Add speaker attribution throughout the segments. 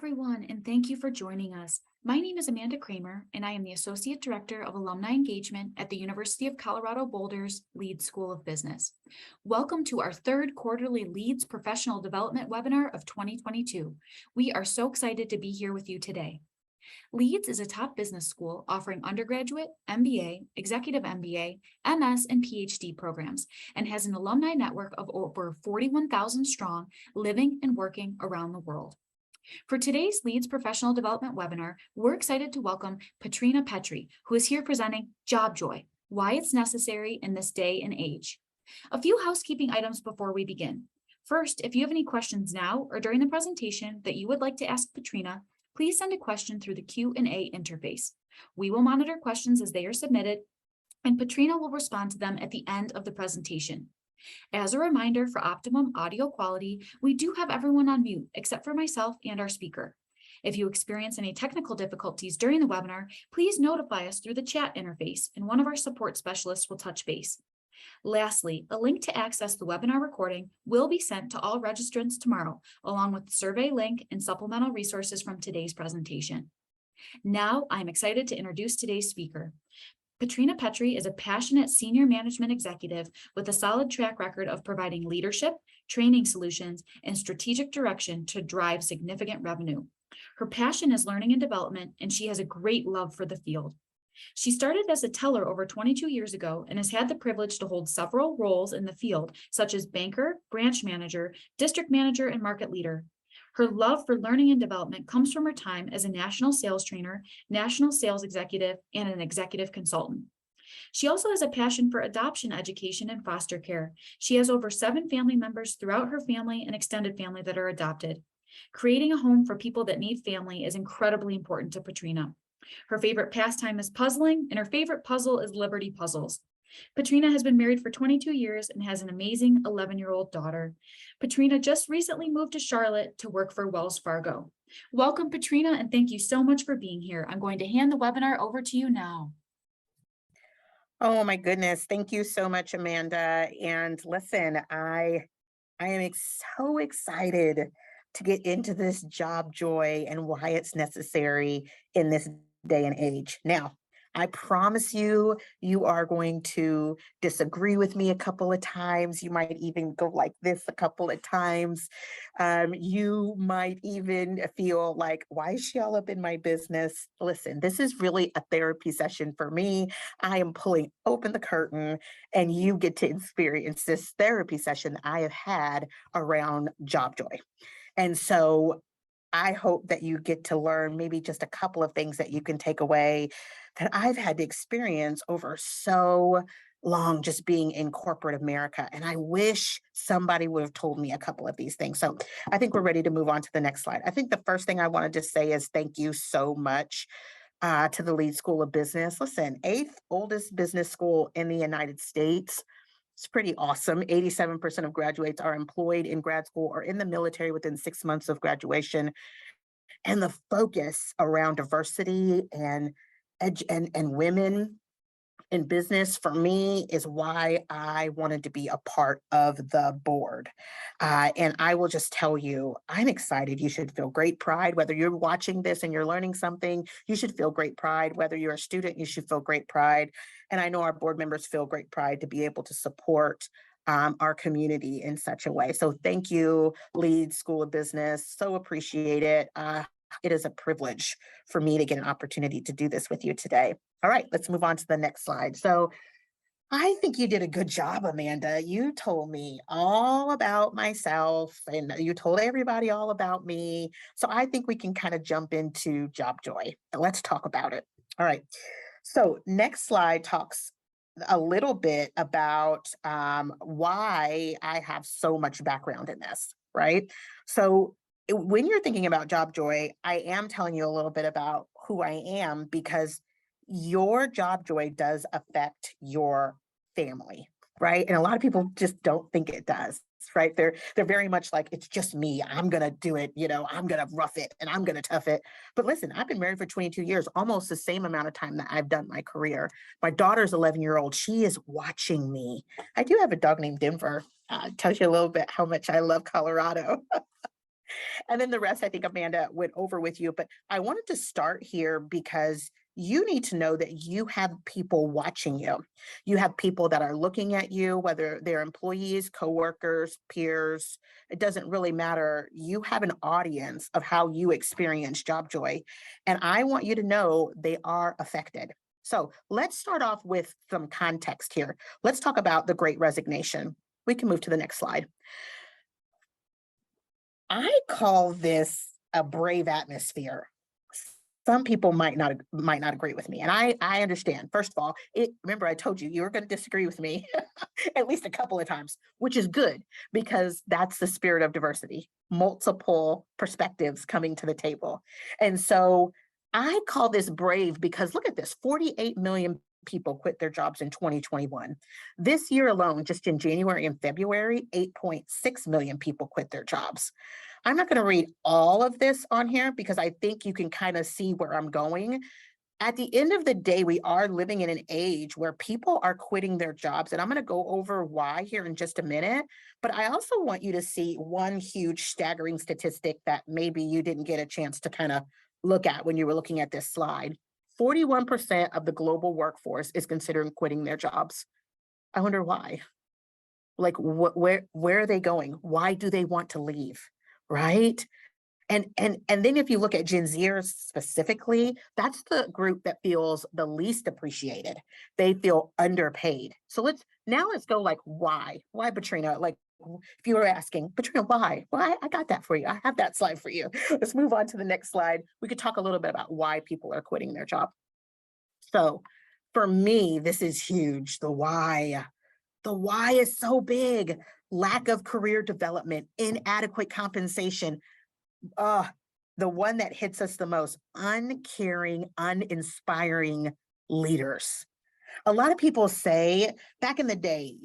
Speaker 1: everyone, and thank you for joining us. My name is Amanda Kramer, and I am the Associate Director of Alumni Engagement at the University of Colorado Boulder's Leeds School of Business. Welcome to our third quarterly Leeds Professional Development webinar of 2022. We are so excited to be here with you today. Leeds is a top business school offering undergraduate, MBA, executive MBA, MS, and PhD programs, and has an alumni network of over 41,000 strong, living and working around the world. For today's Leeds Professional Development webinar, we're excited to welcome Patrina Pettry, who is here presenting Job Joy, Why It's Necessary in This Day and Age. A few housekeeping items before we begin. First, if you have any questions now or during the presentation that you would like to ask Patrina, please send a question through the Q&A interface. We will monitor questions as they are submitted, and Patrina will respond to them at the end of the presentation. As a reminder, for optimum audio quality, we do have everyone on mute except for myself and our speaker. If you experience any technical difficulties during the webinar, please notify us through the chat interface and one of our support specialists will touch base. Lastly, a link to access the webinar recording will be sent to all registrants tomorrow, along with the survey link and supplemental resources from today's presentation. Now, I'm excited to introduce today's speaker. Patrina Pettry is a passionate senior management executive with a solid track record of providing leadership, training solutions, and strategic direction to drive significant revenue. Her passion is learning and development, and she has a great love for the field. She started as a teller over 22 years ago and has had the privilege to hold several roles in the field, such as banker, branch manager, district manager, and market leader. Her love for learning and development comes from her time as a national sales trainer, national sales executive, and an executive consultant. She also has a passion for adoption education and foster care. She has over 7 family members throughout her family and extended family that are adopted. Creating a home for people that need family is incredibly important to Patrina. Her favorite pastime is puzzling, and her favorite puzzle is Liberty Puzzles. Patrina has been married for 22 years and has an amazing 11-year-old daughter. Patrina just recently moved to Charlotte to work for Wells Fargo. Welcome, Patrina, and thank you so much for being here. I'm going to hand the webinar over to you now.
Speaker 2: Oh my goodness. Thank you so much, Amanda. And listen, I am so excited to get into this job joy and why it's necessary in this day and age. Now, I promise you, you are going to disagree with me a couple of times. You might even go like this a couple of times. You might even feel like, why is she all up in my business? Listen, this is really a therapy session for me. I am pulling open the curtain and you get to experience this therapy session that I have had around job joy. And so I hope that you get to learn maybe just a couple of things that you can take away that I've had to experience over so long just being in corporate America. And I wish somebody would have told me a couple of these things. So I think we're ready to move on to the next slide. I think the first thing I wanted to say is thank you so much to the Leeds School of Business. Listen, 8th oldest business school in the United States. It's pretty awesome. 87% of graduates are employed in grad school or in the military within 6 months of graduation. And the focus around diversity and women in business for me is why I wanted to be a part of the board. And I will just tell you, I'm excited. You should feel great pride. Whether you're watching this and you're learning something, you should feel great pride. Whether you're a student, you should feel great pride. And I know our board members feel great pride to be able to support our community in such a way. So thank you, Leeds School of Business. So appreciate it. It is a privilege for me to get an opportunity to do this with you today. All right, let's move on to the next slide. So I think you did a good job, Amanda. You told me all about myself and you told everybody all about me. So I think we can kind of jump into job joy. Let's talk about it. All right. So next slide talks a little bit about why I have so much background in this, right? So when you're thinking about job joy, I am telling you a little bit about who I am because your job joy does affect your family, right? And a lot of people just don't think it does, right? They're very much like, it's just me. I'm going to do it. I'm going to rough it and I'm going to tough it. But listen, I've been married for 22 years, almost the same amount of time that I've done my career. My daughter's 11-year-old. She is watching me. I do have a dog named Denver. Tells you a little bit how much I love Colorado. And then the rest, I think Amanda went over with you. But I wanted to start here because you need to know that you have people watching you. You have people that are looking at you, whether they're employees, coworkers, peers. It doesn't really matter. You have an audience of how you experience job joy. And I want you to know they are affected. So let's start off with some context here. Let's talk about the Great Resignation. We can move to the next slide. I call this a brave atmosphere. Some people might not agree with me, and I understand. First of all, remember I told you you were going to disagree with me at least a couple of times, which is good because that's the spirit of diversity, multiple perspectives coming to the table. And so I call this brave because look at this, 48 million people quit their jobs in 2021. This year alone, just in January and February, 8.6 million people quit their jobs. I'm not going to read all of this on here because I think you can kind of see where I'm going. At the end of the day, we are living in an age where people are quitting their jobs. And I'm going to go over why here in just a minute. But I also want you to see one huge staggering statistic that maybe you didn't get a chance to kind of look at when you were looking at this slide. 41% of the global workforce is considering quitting their jobs. I wonder why. Like, where are they going? Why do they want to leave? Right? And then if you look at Gen Zers specifically, that's the group that feels the least appreciated. They feel underpaid. So let's go like why? Why, Patrina? Like if you were asking, Patrina, why? Well, I got that for you. I have that slide for you. Let's move on to the next slide. We could talk a little bit about why people are quitting their job. So for me, this is huge. The why. The why is so big. Lack of career development, inadequate compensation, uh, the one that hits us the most, uncaring, uninspiring leaders. A lot of people say back in the day,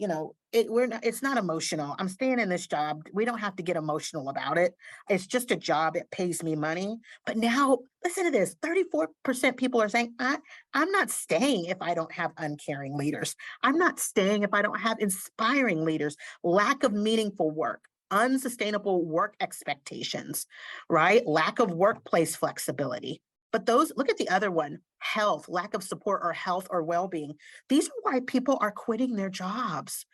Speaker 2: it's not emotional. I'm staying in this job. We don't have to get emotional about it. It's just a job. It pays me money. But now listen to this. 34% people are saying, I'm not staying if I don't have uncaring leaders. I'm not staying if I don't have inspiring leaders. Lack of meaningful work, unsustainable work expectations, right? Lack of workplace flexibility. But look at the other one, health, lack of support or health or well-being. These are why people are quitting their jobs.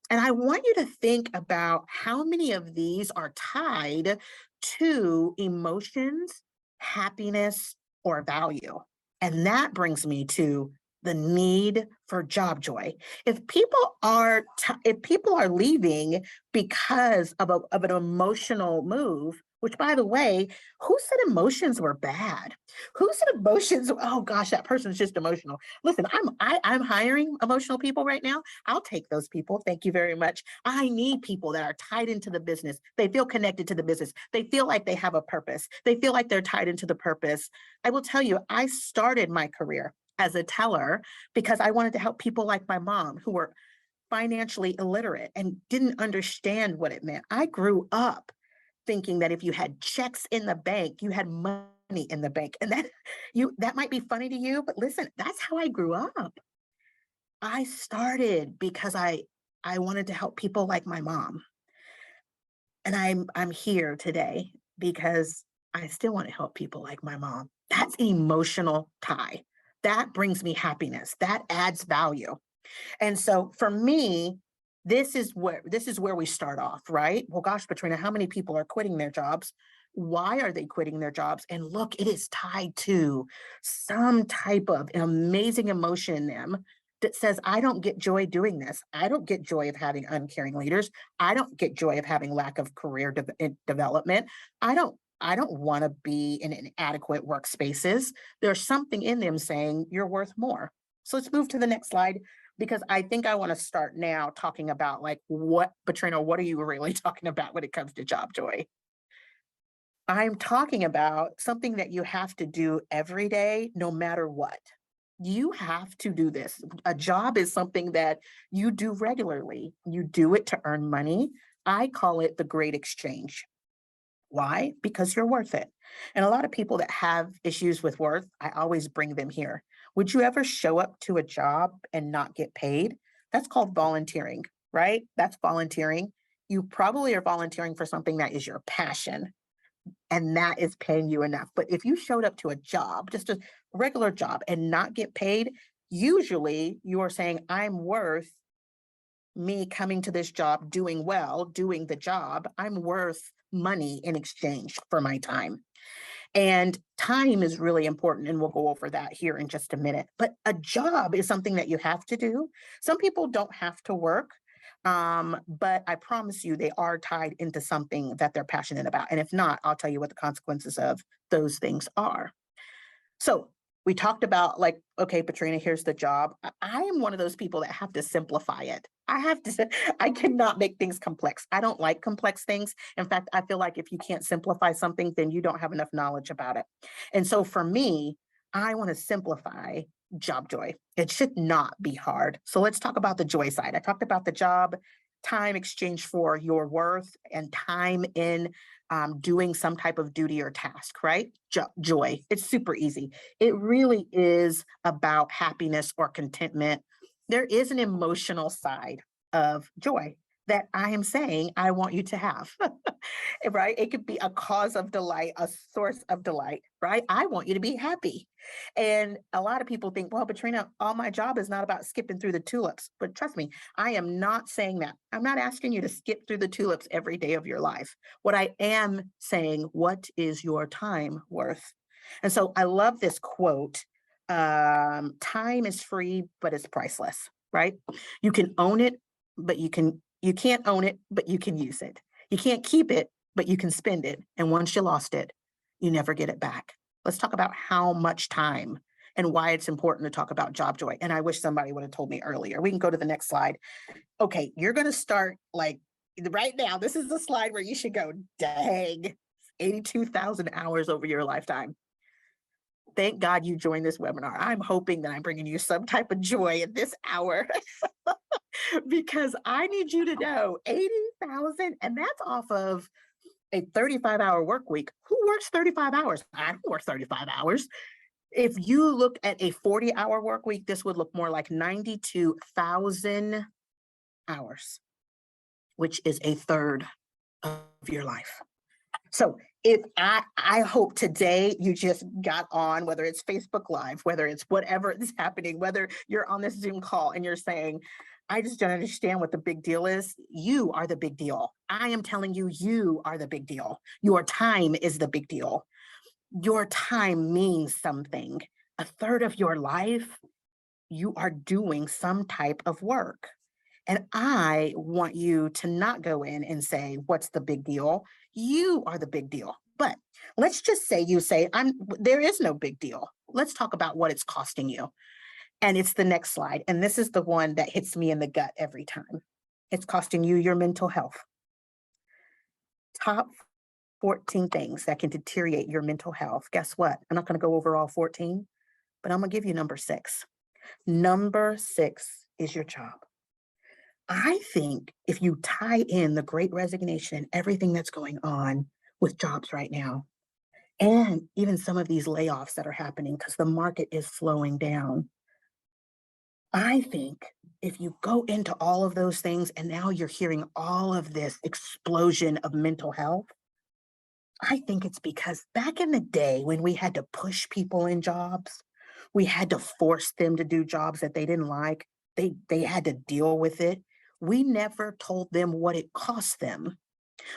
Speaker 2: And I want you to think about how many of these are tied to emotions, happiness, or value. And that brings me to the need for job joy. If people are leaving because of an emotional move, which by the way, who said emotions were bad? Who said emotions? Oh gosh, that person's just emotional. Listen, I'm hiring emotional people right now. I'll take those people. Thank you very much. I need people that are tied into the business. They feel connected to the business. They feel like they have a purpose. They feel like they're tied into the purpose. I will tell you, I started my career as a teller because I wanted to help people like my mom who were financially illiterate and didn't understand what it meant. I grew up thinking that if you had checks in the bank, you had money in the bank. And that might be funny to you, but listen, that's how I grew up. I started because I wanted to help people like my mom. And I'm here today because I still want to help people like my mom. That's an emotional tie. That brings me happiness. That adds value. And so for me, this is where we start off, right? Well, gosh, Patrina, how many people are quitting their jobs? Why are they quitting their jobs? And look, it is tied to some type of amazing emotion in them that says, I don't get joy doing this. I don't get joy of having uncaring leaders. I don't get joy of having lack of career development. I don't want to be in inadequate workspaces. There's something in them saying you're worth more. So let's move to the next slide because I think I want to start now talking about like Patrina, what are you really talking about when it comes to job joy? I'm talking about something that you have to do every day, no matter what. You have to do this. A job is something that you do regularly. You do it to earn money. I call it the great exchange. Why? Because you're worth it. And a lot of people that have issues with worth, I always bring them here. Would you ever show up to a job and not get paid? That's called volunteering, right? That's volunteering. You probably are volunteering for something that is your passion. and that is paying you enough. But if you showed up to a job, just a regular job, and not get paid, usually you are saying, I'm worth me coming to this job, doing well, doing the job. I'm worth money in exchange for my time. And time is really important, and we'll go over that here in just a minute. But a job is something that you have to do. Some people don't have to work, but I promise you they are tied into something that they're passionate about. And if not, I'll tell you what the consequences of those things are. So we talked about like, okay, Patrina, here's the job. I am one of those people that have to simplify it. I have to, I cannot make things complex. I don't like complex things. In fact, I feel like if you can't simplify something, then you don't have enough knowledge about it. And so for me, I want to simplify job joy. It should not be hard. So let's talk about the joy side. I talked about the job, time exchange for your worth, and time in doing some type of duty or task, right? Joy. It's super easy. It really is about happiness or contentment. There is an emotional side of joy that I am saying I want you to have, right? It could be a cause of delight, a source of delight, right? I want you to be happy. And a lot of people think, well, Patrina, all my job is not about skipping through the tulips. But trust me, I am not saying that. I'm not asking you to skip through the tulips every day of your life. What I am saying, what is your time worth? And so I love this quote. Time is free, but it's priceless, right? You can own it, but you can't own it, but you can use it. You can't keep it, but you can spend it. And once you lost it, you never get it back. Let's talk about how much time and why it's important to talk about job joy. And I wish somebody would have told me earlier. We can go to the next slide. Okay, you're going to start like right now. This is the slide where you should go, dang, 82,000 hours over your lifetime. Thank God you joined this webinar. I'm hoping that I'm bringing you some type of joy in this hour because I need you to know 80,000, and that's off of a 35-hour work week. Who works 35 hours? I don't work 35 hours. If you look at a 40-hour work week, this would look more like 92,000 hours, which is a third of your life. So if I hope today you just got on, whether it's Facebook Live, whether it's whatever is happening, whether you're on this Zoom call and you're saying, I just don't understand what the big deal is. You are the big deal. I am telling you, you are the big deal. Your time is the big deal. Your time means something. A third of your life, you are doing some type of work. And I want you to not go in and say, what's the big deal? You are the big deal. But let's just say you say, there is no big deal. Let's talk about what it's costing you. And it's the next slide. And this is the one that hits me in the gut every time. It's costing you your mental health. Top 14 things that can deteriorate your mental health. Guess what? I'm not going to go over all 14, but I'm going to give you number 6. Number 6 is your job. I think if you tie in the great resignation, everything that's going on with jobs right now, and even some of these layoffs that are happening because the market is slowing down, I think if you go into all of those things and now you're hearing all of this explosion of mental health, I think it's because back in the day when we had to push people in jobs, we had to force them to do jobs that they didn't like. They had to deal with it. We never told them what it cost them.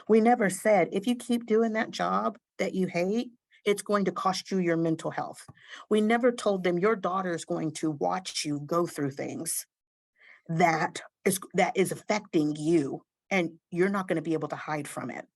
Speaker 2: We never said, if you keep doing that job that you hate, it's going to cost you your mental health. We never told them your daughter is going to watch you go through things that is affecting you, and you're not going to be able to hide from it.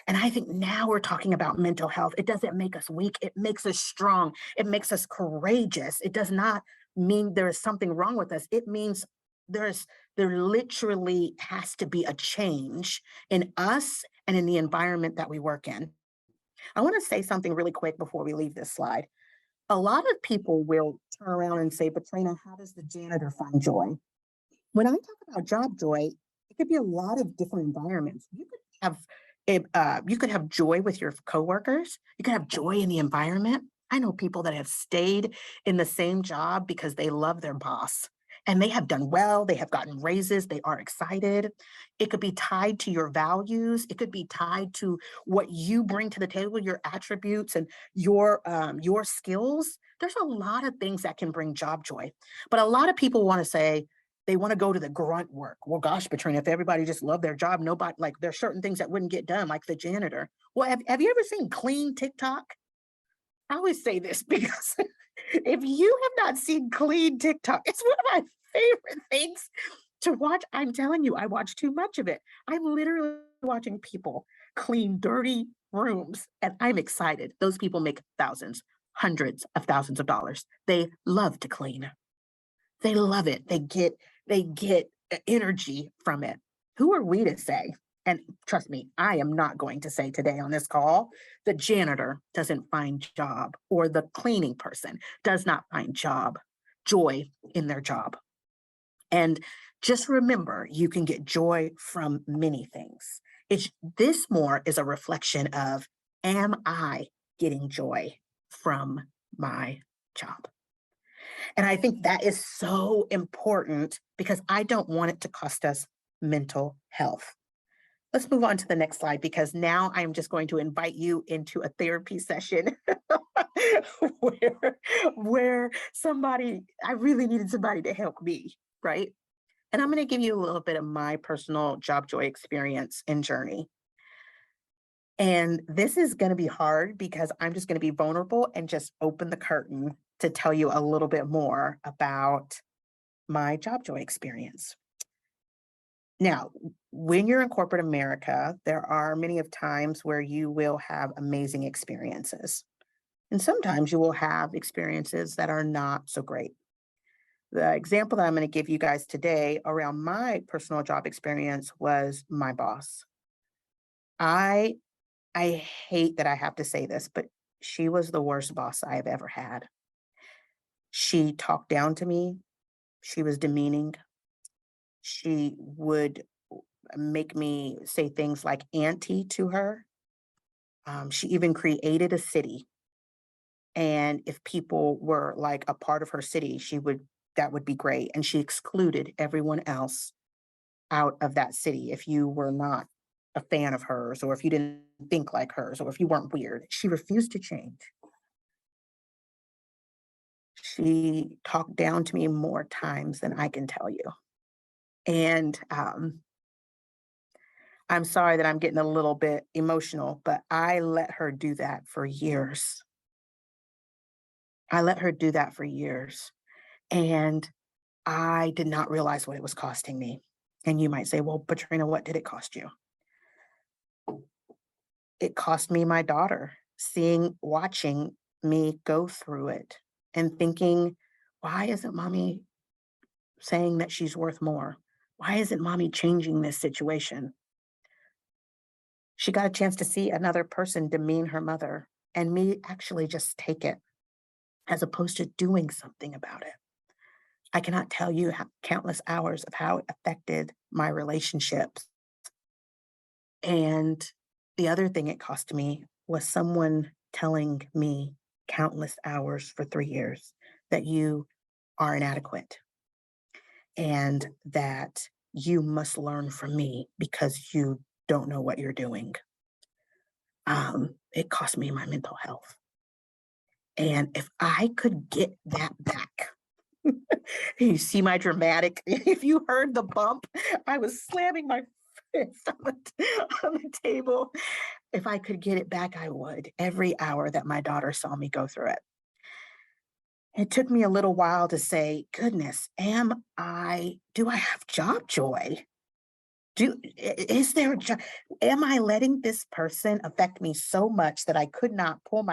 Speaker 2: And I think now we're talking about mental health. It doesn't make us weak. It makes us strong. It makes us courageous. It does not mean there is something wrong with us. It means there literally has to be a change in us and in the environment that we work in. I want to say something really quick before we leave this slide. A lot of people will turn around and say, Patrina, how does the janitor find joy? When I talk about job joy, it could be a lot of different environments. You could have joy with your coworkers. You could have joy in the environment. I know people that have stayed in the same job because they love their boss and they have done well. They have gotten raises. They are excited. It could be tied to your values. It could be tied to what you bring to the table, your attributes and your skills. There's a lot of things that can bring job joy. But a lot of people want to say they want to go to the grunt work. Well, gosh, Patrina, if everybody just loved their job, nobody, like, there's certain things that wouldn't get done, like the janitor. Well, have you ever seen clean TikTok? I always say this because if you have not seen clean TikTok, it's one of my favorite things to watch. I'm telling you, I watch too much of it. I'm literally watching people clean dirty rooms, and I'm excited. Those people make thousands, hundreds of thousands of dollars. They love to clean. They love it. They get energy from it. Who are we to say? And trust me, I am not going to say today on this call, the janitor doesn't find job or the cleaning person does not find joy in their job. And just remember, you can get joy from many things. This more is a reflection of, am I getting joy from my job? And I think that is so important because I don't want it to cost us mental health. Let's move on to the next slide because now I'm just going to invite you into a therapy session where I really needed somebody to help me, right? And I'm going to give you a little bit of my personal job joy experience and journey. And this is going to be hard because I'm just going to be vulnerable and just open the curtain to tell you a little bit more about my job joy experience. Now, when you're in corporate America, there are many of times where you will have amazing experiences. And sometimes you will have experiences that are not so great. The example that I'm going to give you guys today around my personal job experience was my boss. I I hate that I have to say this, but she was the worst boss I have ever had. She talked down to me. She was demeaning. She would make me say things like auntie to her. She even created a city. And if people were like a part of her city, that would be great. And she excluded everyone else out of that city if you were not a fan of hers, or if you didn't think like hers, or if you weren't weird. She refused to change. She talked down to me more times than I can tell you. And I'm sorry that I'm getting a little bit emotional, but I let her do that for years. I let her do that for years. And I did not realize what it was costing me. And you might say, well, Patrina, what did it cost you? It cost me my daughter, watching me go through it and thinking, why isn't mommy saying that she's worth more? Why isn't mommy changing this situation? She got a chance to see another person demean her mother and me actually just take it as opposed to doing something about it. I cannot tell you countless hours of how it affected my relationships. And the other thing it cost me was someone telling me countless hours for 3 years that you are inadequate and that you must learn from me because you don't know what you're doing. It cost me my mental health. And if I could get that back, you see my dramatic, if you heard the bump, I was slamming my fist on the table. If I could get it back, I would every hour that my daughter saw me go through it. It took me a little while to say, goodness, do I have job joy? Is there, am I letting this person affect me so much that I could not pull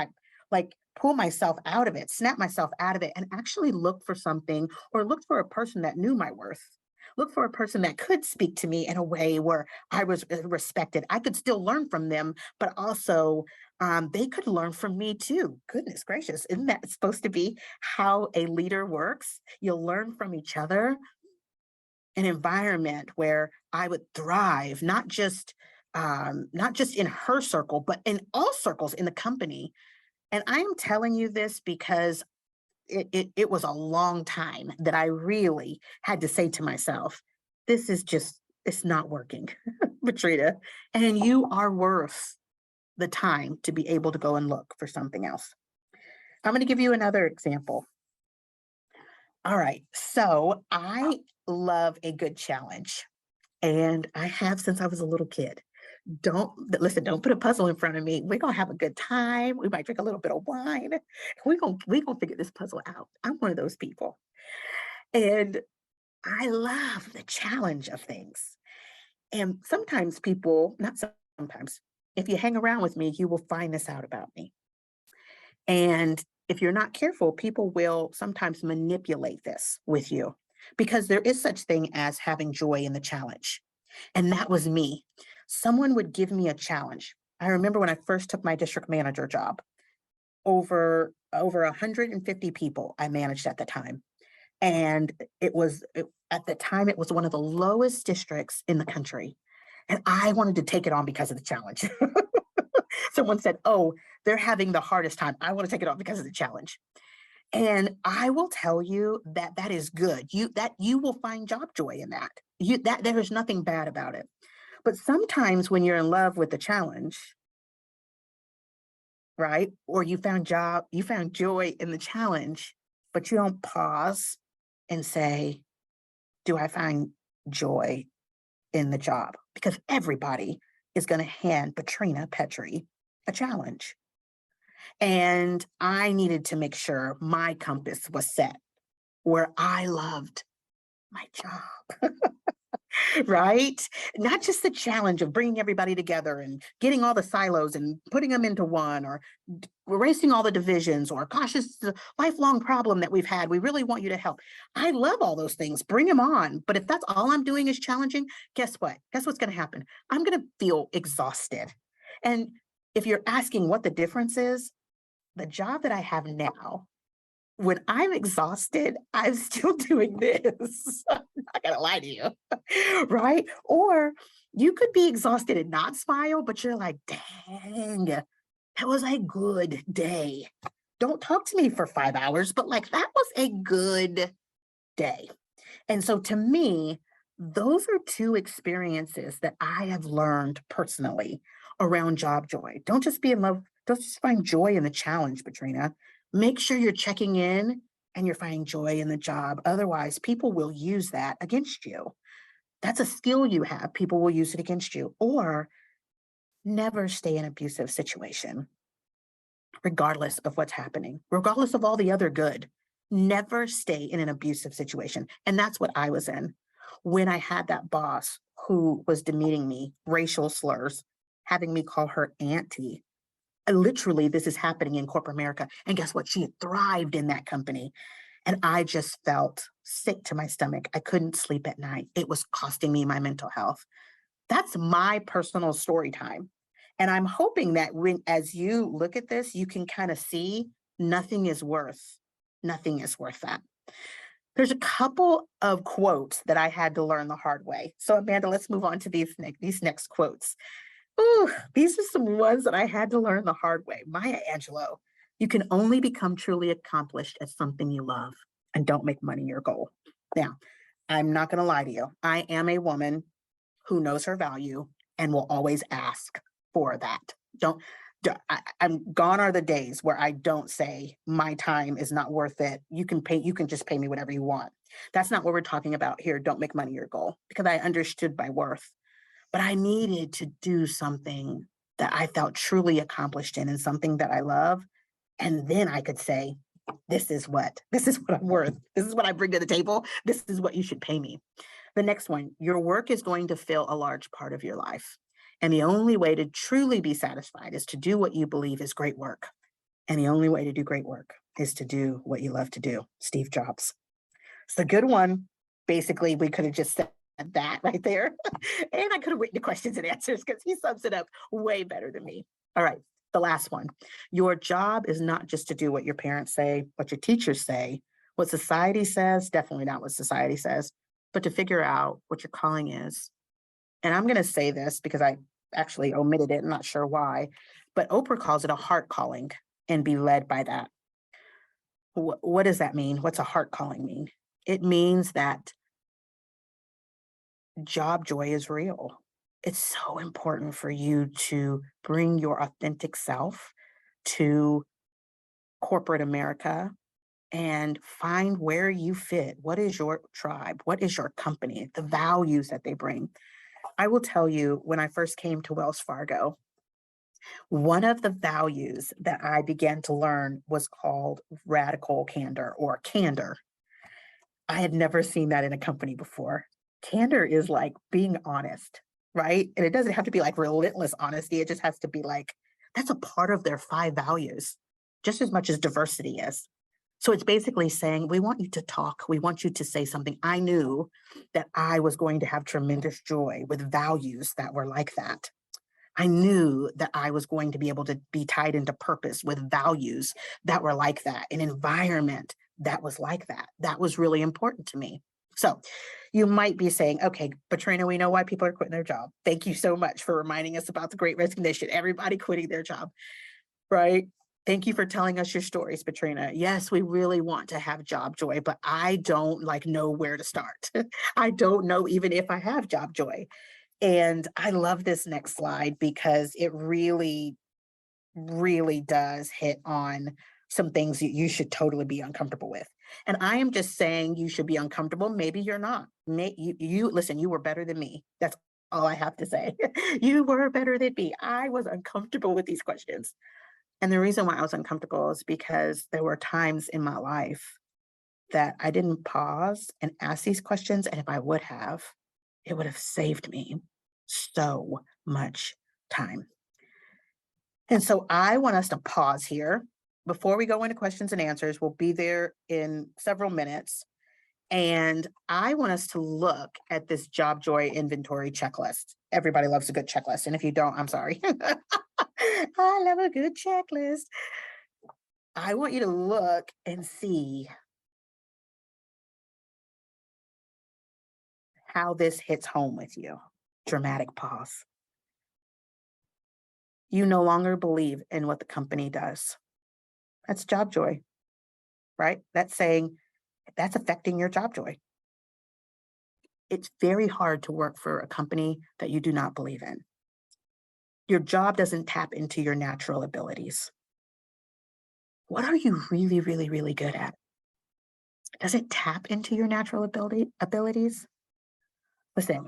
Speaker 2: myself out of it, snap myself out of it, and actually look for something or look for a person that knew my worth? Look for a person that could speak to me in a way where I was respected. I could still learn from them, but also they could learn from me too. Goodness gracious, isn't that supposed to be how a leader works? You'll learn from each other. An environment where I would thrive, not just in her circle, but in all circles in the company. And I am telling you this because it was a long time that I really had to say to myself, this is just, it's not working, Patrina, and you are worth the time to be able to go and look for something else. I'm going to give you another example. All right. So I love a good challenge, and I have since I was a little kid. Listen, don't put a puzzle in front of me. We're gonna have a good time. We might drink a little bit of wine. We're gonna figure this puzzle out. I'm one of those people. And I love the challenge of things. And sometimes people, not sometimes, if you hang around with me, you will find this out about me. And if you're not careful, people will sometimes manipulate this with you because there is such thing as having joy in the challenge. And that was me. Someone would give me a challenge. I remember when I first took my district manager job, over 150 people I managed at the time. And at the time it was one of the lowest districts in the country. And I wanted to take it on because of the challenge. Someone said, "Oh, they're having the hardest time. I want to take it on because of the challenge." And I will tell you that that is good. You will find job joy in that. That there is nothing bad about it. But sometimes when you're in love with the challenge, right? Or you found joy in the challenge, but you don't pause and say, "Do I find joy in the job?" Because everybody is going to hand Patrina Pettry a challenge. And I needed to make sure my compass was set where I loved my job. Right? Not just the challenge of bringing everybody together and getting all the silos and putting them into one, or erasing all the divisions, or gosh, this is a lifelong problem that we've had. We really want you to help. I love all those things. Bring them on. But if that's all I'm doing is challenging, guess what? Guess what's going to happen? I'm going to feel exhausted. And if you're asking what the difference is, the job that I have now, when I'm exhausted, I'm still doing this. I'm not gonna lie to you, right? Or you could be exhausted and not smile, but you're like, dang, that was a good day. Don't talk to me for 5 hours, but like that was a good day. And so to me, those are two experiences that I have learned personally around job joy. Don't just be in love, don't just find joy in the challenge, Patrina. Make sure you're checking in and you're finding joy in the job. Otherwise, people will use that against you. That's a skill you have. People will use it against you. Or never stay in an abusive situation, regardless of what's happening, regardless of all the other good. Never stay in an abusive situation. And that's what I was in when I had that boss who was demeaning me, racial slurs, having me call her auntie. Literally, this is happening in corporate America. And guess what? She had thrived in that company. And I just felt sick to my stomach. I couldn't sleep at night. It was costing me my mental health. That's my personal story time. And I'm hoping that as you look at this, you can kind of see nothing is worth that. There's a couple of quotes that I had to learn the hard way. So Amanda, let's move on to these next quotes. Ooh, these are some ones that I had to learn the hard way. Maya Angelou, you can only become truly accomplished at something you love, and don't make money your goal. Now, I'm not going to lie to you. I am a woman who knows her value and will always ask for that. Don't, I'm gone are the days where I don't say my time is not worth it. You can just pay me whatever you want. That's not what we're talking about here. Don't make money your goal, because I understood my worth, but I needed to do something that I felt truly accomplished in and something that I love. And then I could say, this is what I'm worth. This is what I bring to the table. This is what you should pay me. The next one, your work is going to fill a large part of your life. And the only way to truly be satisfied is to do what you believe is great work. And the only way to do great work is to do what you love to do. Steve Jobs. It's a good one. Basically, we could have just said that right there. And I could have written the questions and answers because he sums it up way better than me. All right. The last one. Your job is not just to do what your parents say, what your teachers say, what society says, definitely not what society says, but to figure out what your calling is. And I'm going to say this because I actually omitted it. I'm not sure why, but Oprah calls it a heart calling, and be led by that. What does that mean? What's a heart calling mean? It means that job joy is real. It's so important for you to bring your authentic self to corporate America and find where you fit. What is your tribe? What is your company? The values that they bring. I will tell you, when I first came to Wells Fargo, one of the values that I began to learn was called radical candor or candor. I had never seen that in a company before. Candor is like being honest, right? And it doesn't have to be like relentless honesty. It just has to be like, that's a part of their five values, just as much as diversity is. So it's basically saying, we want you to talk. We want you to say something. I knew that I was going to have tremendous joy with values that were like that. I knew that I was going to be able to be tied into purpose with values that were like that, an environment that was like that. That was really important to me. So you might be saying, okay, Patrina, we know why people are quitting their job. Thank you so much for reminding us about the great resignation, everybody quitting their job, right? Thank you for telling us your stories, Patrina. Yes, we really want to have job joy, but I don't like know where to start. I don't know even if I have job joy. And I love this next slide because it really, really does hit on some things that you should totally be uncomfortable with. And I am just saying you should be uncomfortable. Maybe you're not. You listen, you were better than me. That's all I have to say. You were better than me. I was uncomfortable with these questions. And the reason why I was uncomfortable is because there were times in my life that I didn't pause and ask these questions. And if I would have, it would have saved me so much time. And so I want us to pause here before we go into questions and answers. We'll be there in several minutes. And I want us to look at this job joy inventory checklist. Everybody loves a good checklist. And if you don't, I'm sorry. I love a good checklist. I want you to look and see how this hits home with you. Dramatic pause. You no longer believe in what the company does. That's job joy, right? That's saying that's affecting your job joy. It's very hard to work for a company that you do not believe in. Your job doesn't tap into your natural abilities. What are you really, really, really good at? Does it tap into your natural abilities? Listen,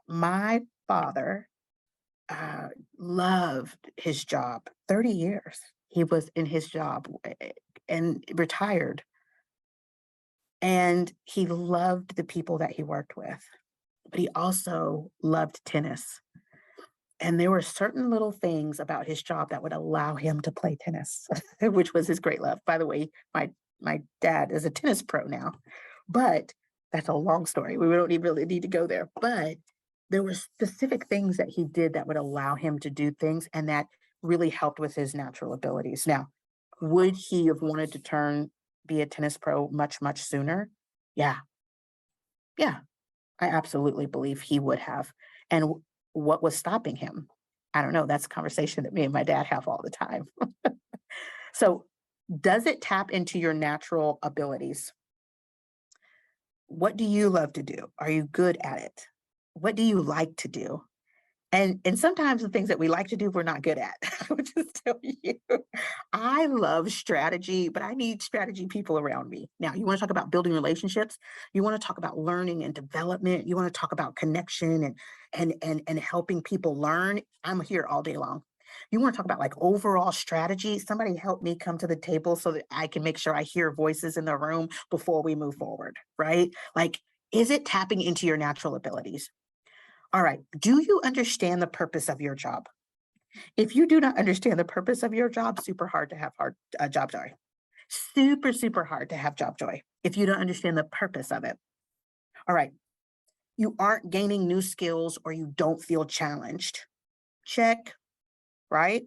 Speaker 2: my father uh, loved his job. 30 years he was in his job and retired. And he loved the people that he worked with, but he also loved tennis. And there were certain little things about his job that would allow him to play tennis, which was his great love. By the way, my dad is a tennis pro now, but that's a long story. We don't really need to go there. But there were specific things that he did that would allow him to do things and that really helped with his natural abilities. Now, would he have wanted to be a tennis pro much, much sooner? Yeah. Yeah. I absolutely believe he would have. And what was stopping him? I don't know. That's a conversation that me and my dad have all the time. So, does it tap into your natural abilities? What do you love to do? Are you good at it? What do you like to do? And sometimes the things that we like to do, we're not good at. I would just tell you, I love strategy, but I need strategy people around me. Now, you want to talk about building relationships, you want to talk about learning and development, you want to talk about connection and helping people learn. I'm here all day long. You want to talk about like overall strategy. Somebody help me come to the table so that I can make sure I hear voices in the room before we move forward, right? Like, is it tapping into your natural abilities? All right. Do you understand the purpose of your job? If you do not understand the purpose of your job, super hard to have job joy. Super, super hard to have job joy if you don't understand the purpose of it. All right. You aren't gaining new skills or you don't feel challenged. Check, right?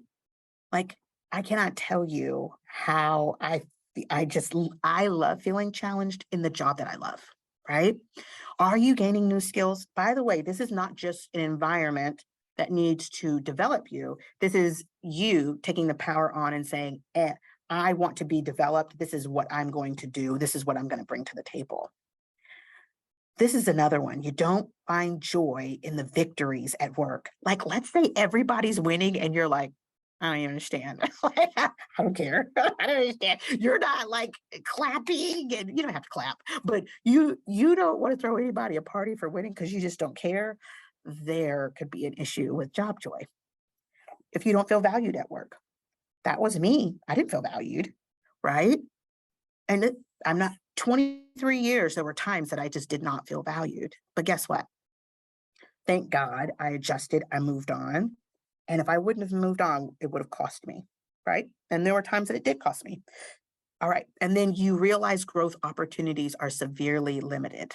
Speaker 2: Like, I cannot tell you how I love feeling challenged in the job that I love, right? Are you gaining new skills? By the way, this is not just an environment. that needs to develop you. This is you taking the power on and saying, I want to be developed. This is what I'm going to do. This is what I'm going to bring to the table. This is another one. You don't find joy in the victories at work. Like, let's say everybody's winning and you're like, I don't even understand. Like, I don't care. I don't understand. You're not like clapping, and you don't have to clap, but you don't want to throw anybody a party for winning because you just don't care. There could be an issue with job joy. If you don't feel valued at work, that was me. I didn't feel valued, right? And I'm not 23 years, there were times that I just did not feel valued. But guess what? Thank God I adjusted, I moved on. And if I wouldn't have moved on, it would have cost me, right? And there were times that it did cost me. All right. And then you realize growth opportunities are severely limited.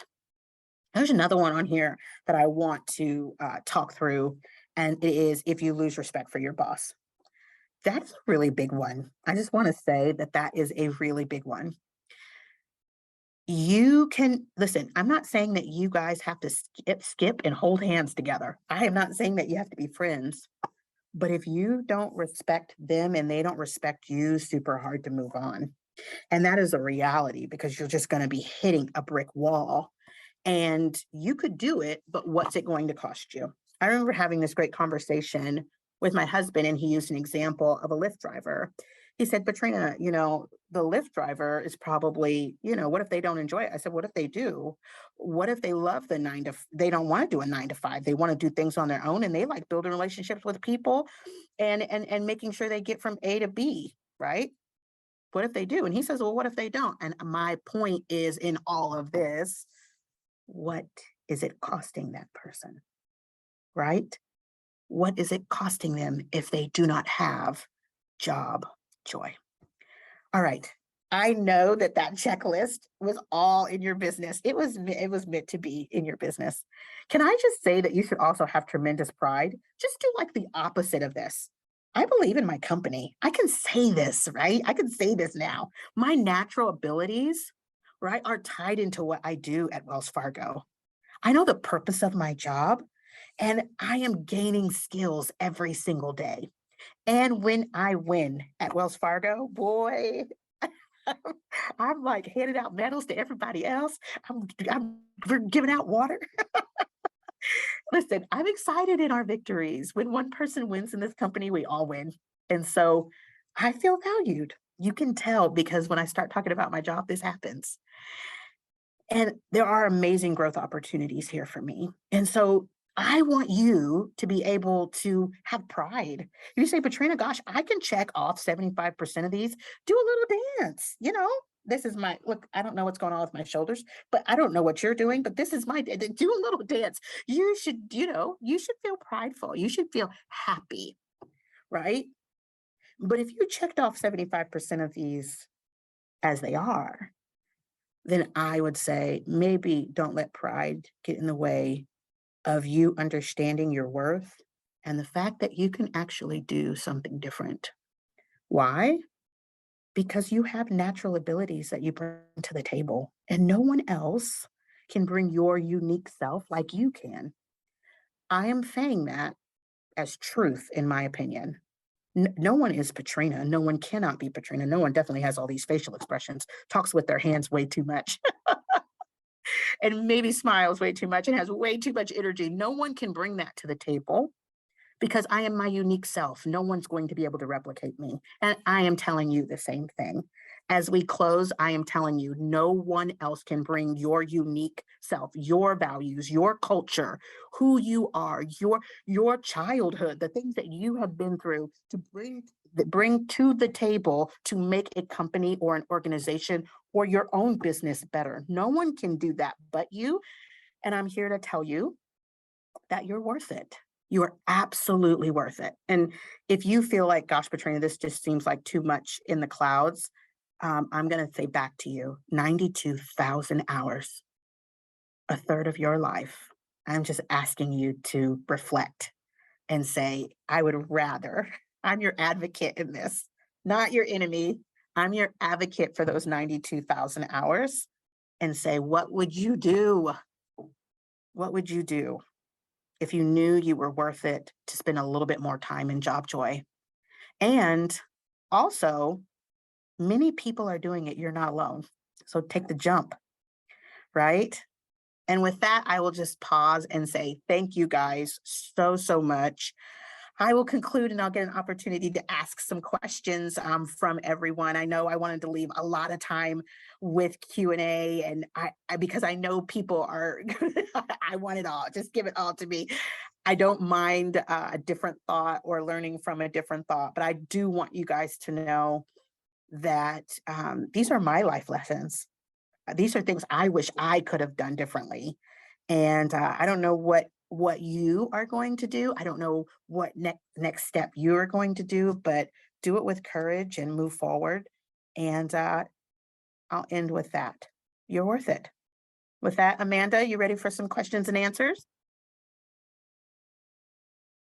Speaker 2: There's another one on here that I want to talk through, and it is if you lose respect for your boss. That's a really big one. I just want to say that that is a really big one. You can listen, I'm not saying that you guys have to skip and hold hands together. I am not saying that you have to be friends, but if you don't respect them and they don't respect you, super hard to move on. And that is a reality because you're just going to be hitting a brick wall, and you could do it, but what's it going to cost you? I remember having this great conversation with my husband, and he used an example of a Lyft driver. He said, Patrina, the Lyft driver is probably, what if they don't enjoy it? I said, what if they do? What if they love they don't want to do a 9 to 5. They want to do things on their own, and they like building relationships with people and making sure they get from A to B, right? What if they do? And he says, well, what if they don't? And my point is, in all of this, what is it costing that person, right? What is it costing them if they do not have job joy? All right. I know that that checklist was all in your business. It was meant to be in your business. Can I just say that you should also have tremendous pride? Just do like the opposite of this. I believe in my company. I can say this, right? I can say this now. My natural abilities, right, are tied into what I do at Wells Fargo. I know the purpose of my job, and I am gaining skills every single day. And when I win at Wells Fargo, boy, I'm like handing out medals to everybody else. We're giving out water. Listen, I'm excited in our victories. When one person wins in this company, we all win. And so I feel valued. You can tell because when I start talking about my job, this happens. And there are amazing growth opportunities here for me. And so I want you to be able to have pride. You say, Patrina, gosh, I can check off 75% of these. Do a little dance. This is my look. I don't know what's going on with my shoulders, but I don't know what you're doing, but this is my do a little dance. You should feel prideful. You should feel happy, right? But if you checked off 75% of these as they are, then I would say maybe don't let pride get in the way of you understanding your worth and the fact that you can actually do something different. Why? Because you have natural abilities that you bring to the table, and no one else can bring your unique self like you can. I am saying that as truth, in my opinion. No one is Patrina. No one cannot be Patrina. No one definitely has all these facial expressions, talks with their hands way too much, and maybe smiles way too much and has way too much energy. No one can bring that to the table because I am my unique self. No one's going to be able to replicate me. And I am telling you the same thing. As we close, I am telling you, no one else can bring your unique self, your values, your culture, who you are, your childhood, the things that you have been through to bring to the table to make a company or an organization or your own business better. No one can do that but you. And I'm here to tell you that you're worth it. You are absolutely worth it. And if you feel like, gosh, Patrina, this just seems like too much in the clouds, I'm going to say back to you 92,000 hours, a third of your life. I'm just asking you to reflect and say, I would rather, I'm your advocate in this, not your enemy. I'm your advocate for those 92,000 hours and say, what would you do? What would you do? if you knew you were worth it to spend a little bit more time in job joy. And also, many people are doing it. You're not alone. So take the jump, right? And with that, I will just pause and say thank you guys so, so much. I will conclude and I'll get an opportunity to ask some questions from everyone. I know I wanted to leave a lot of time with Q&A and because I know people are, I want it all, just give it all to me. I don't mind a different thought or learning from a different thought, but I do want you guys to know that these are my life lessons. These are things I wish I could have done differently. And I don't know what you are going to do. I don't know what next step you're going to do, but do it with courage and move forward. And I'll end with that. You're worth it. With that, Amanda, you ready for some questions and answers?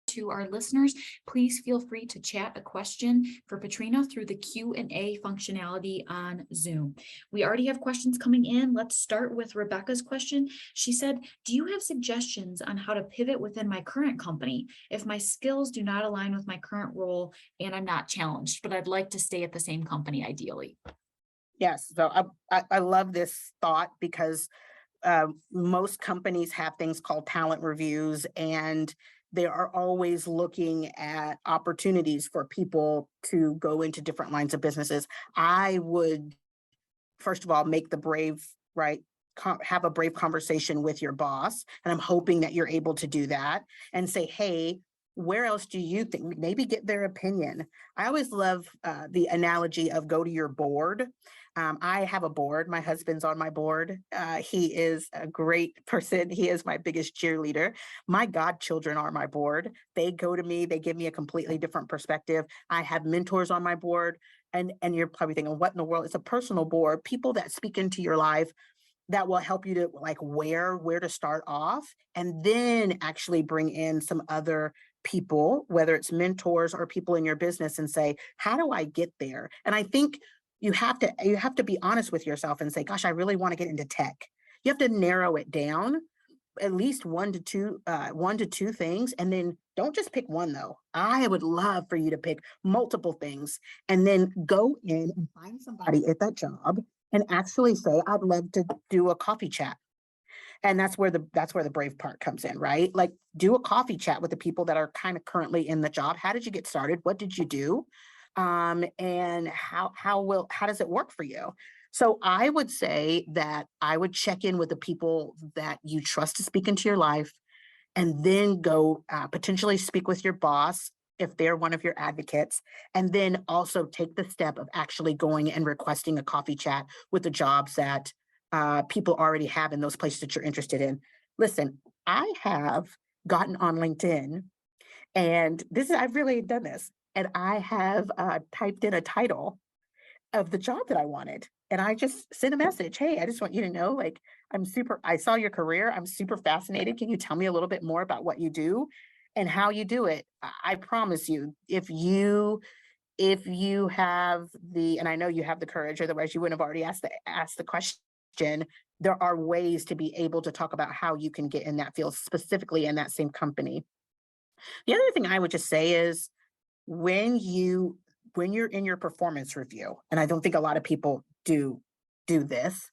Speaker 1: To our listeners, please feel free to chat a question for Patrina through the Q&A functionality on Zoom. We already have questions coming in. Let's start with Rebecca's question. She said, do you have suggestions on how to pivot within my current company if my skills do not align with my current role and I'm not challenged, but I'd like to stay at the same company ideally?
Speaker 2: Yes. So I love this thought because most companies have things called talent reviews, and they are always looking at opportunities for people to go into different lines of businesses. I would, first of all, make the brave, right? Have a brave conversation with your boss. And I'm hoping that you're able to do that and say, hey, where else do you think? Maybe get their opinion. I always love the analogy of go to your board. I have a board. My husband's on my board. He is a great person. He is my biggest cheerleader. My godchildren are my board. They go to me. They give me a completely different perspective. I have mentors on my board. And you're probably thinking, what in the world? It's a personal board. People that speak into your life that will help you to like where to start off, and then actually bring in some other people, whether it's mentors or people in your business, and say, how do I get there? And I think you have to be honest with yourself and say, gosh, I really want to get into tech. You have to narrow it down at least one to two things, and then don't just pick one though. I would love for you to pick multiple things and then go in and find somebody at that job and actually say, I'd love to do a coffee chat. And that's where the brave part comes in, right? Like do a coffee chat with the people that are kind of currently in the job. How did you get started? What did you do? And how does it work for you? So I would say that I would check in with the people that you trust to speak into your life, and then go potentially speak with your boss if they're one of your advocates, and then also take the step of actually going and requesting a coffee chat with the jobs that people already have in those places that you're interested in. Listen, I have gotten on LinkedIn, and I've really done this, and I have typed in a title of the job that I wanted. And I just sent a message. Hey, I just want you to know, like, I saw your career. I'm super fascinated. Can you tell me a little bit more about what you do and how you do it? I promise you, if you have and I know you have the courage, otherwise you wouldn't have already asked the question. There are ways to be able to talk about how you can get in that field, specifically in that same company. The other thing I would just say is when you're in your performance review, and I don't think a lot of people do this,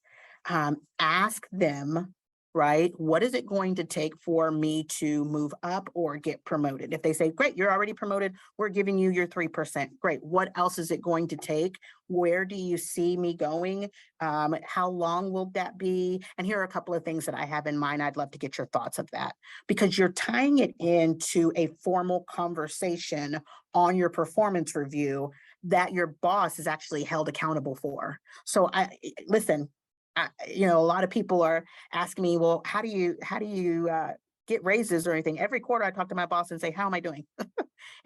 Speaker 2: ask them, right? What is it going to take for me to move up or get promoted? If they say, great, you're already promoted, we're giving you your 3%. Great. What else is it going to take? Where do you see me going? How long will that be? And here are a couple of things that I have in mind. I'd love to get your thoughts of that, because you're tying it into a formal conversation on your performance review that your boss is actually held accountable for. So listen, a lot of people are asking me, well, how do you get raises or anything? Every quarter I talk to my boss and say, how am I doing?